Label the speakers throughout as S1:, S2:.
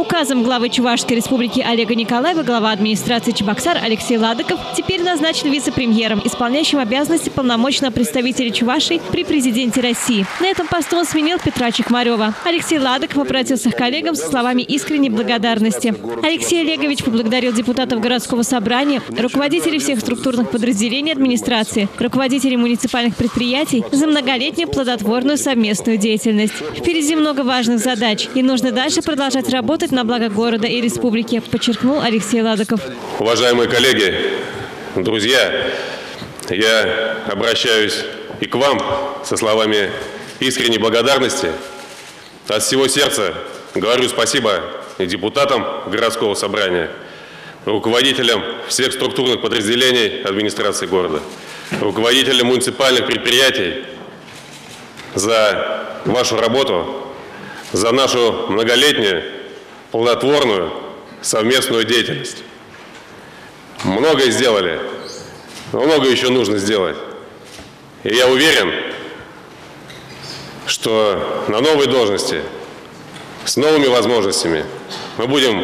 S1: Указом главы Чувашской республики Олега Николаева глава администрации Чебоксар Алексей Ладыков теперь назначен вице-премьером, исполняющим обязанности полномочного представителя Чувашии при президенте России. На этом посту он сменил Петра Чекмарева. Алексей Ладыков обратился к коллегам со словами искренней благодарности. Алексей Олегович поблагодарил депутатов городского собрания, руководителей всех структурных подразделений администрации, руководителей муниципальных предприятий за многолетнюю плодотворную совместную деятельность. Впереди много важных задач, и нужно дальше продолжать работать на благо города и республики, подчеркнул Алексей Ладыков.
S2: Уважаемые коллеги, друзья, я обращаюсь и к вам со словами искренней благодарности. От всего сердца говорю спасибо и депутатам городского собрания, руководителям всех структурных подразделений администрации города, руководителям муниципальных предприятий за вашу работу, за нашу многолетнюю плодотворную совместную деятельность. Многое сделали, но много еще нужно сделать. И я уверен, что на новой должности, с новыми возможностями мы будем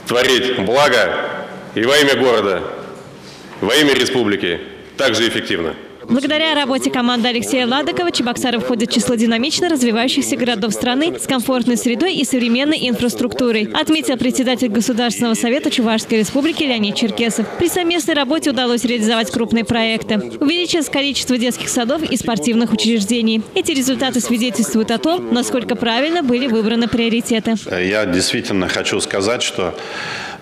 S2: творить благо и во имя города, во имя республики также эффективно.
S1: Благодаря работе команды Алексея Ладыкова Чебоксары входит в число динамично развивающихся городов страны с комфортной средой и современной инфраструктурой, отметил председатель Государственного совета Чувашской республики Леонид Черкесов. При совместной работе удалось реализовать крупные проекты. Увеличилось количество детских садов и спортивных учреждений. Эти результаты свидетельствуют о том, насколько правильно были выбраны приоритеты.
S3: Я действительно хочу сказать, что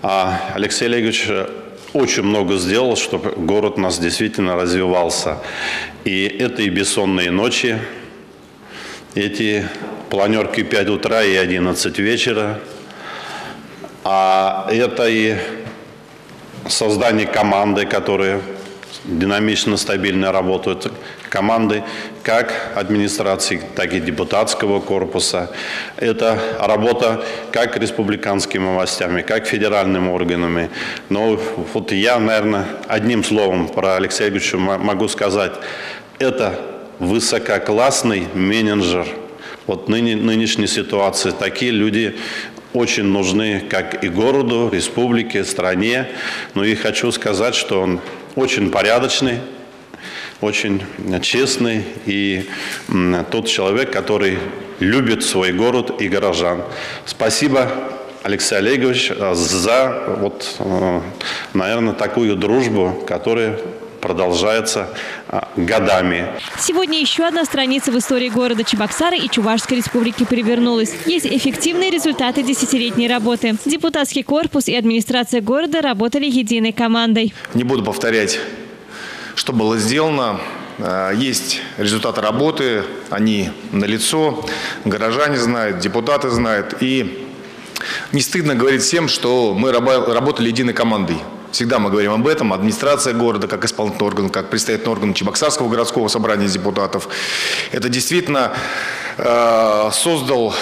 S3: Алексей Олегович очень много сделал, чтобы город у нас действительно развивался. И это и бессонные ночи, эти планерки 5 утра и 11 вечера. А это и создание команды, которые динамично, стабильно работают. Команды как администрации, так и депутатского корпуса. Это работа как республиканскими властями, как федеральными органами. Но вот я, наверное, одним словом про Алексея Олеговича могу сказать. Это высококлассный менеджер. Вот нынешней ситуации такие люди очень нужны как и городу, республике, стране. Но и хочу сказать, что он очень порядочный, очень честный и тот человек, который любит свой город и горожан. Спасибо, Алексей Олегович, за, наверное, такую дружбу, которая продолжается годами.
S1: Сегодня еще одна страница в истории города Чебоксары и Чувашской республики перевернулась. Есть эффективные результаты десятилетней работы. Депутатский корпус и администрация города работали единой командой.
S4: Не буду повторять, что было сделано. Есть результаты работы, они налицо, горожане знают, депутаты знают. И не стыдно говорить всем, что мы работали единой командой. Всегда мы говорим об этом. Администрация города, как исполнительный орган, как представительный орган Чебоксарского городского собрания депутатов. Это действительно создал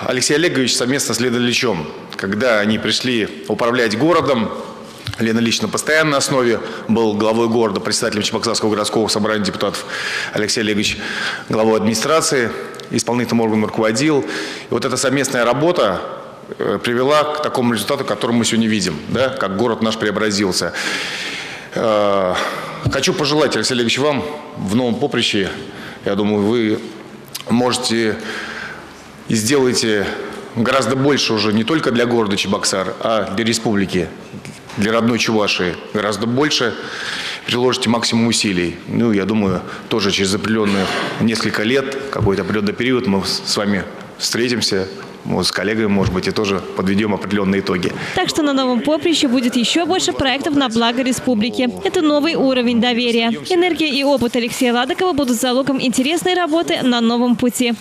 S4: Алексей Олегович совместно с Леной Ильичем. Когда они пришли управлять городом, Лена Ильич на постоянной основе был главой города, председателем Чебоксарского городского собрания депутатов. Алексей Олегович главой администрации, исполнительным органом руководил. И вот эта совместная работа привела к такому результату, который мы сегодня видим, да, как город наш преобразился. Хочу пожелать, Алексей Олегович, вам в новом поприще, я думаю, вы можете и сделаете гораздо больше уже не только для города Чебоксар, а для республики, для родной Чувашии. Гораздо больше приложите максимум усилий. Ну, я думаю, тоже через определенные несколько лет, какой-то определенный период мы с вами встретимся, с коллегами, может быть, и тоже подведем определенные итоги.
S1: Так что на новом поприще будет еще больше проектов на благо республики. Это новый уровень доверия. Энергия и опыт Алексея Ладыкова будут залогом интересной работы на новом пути.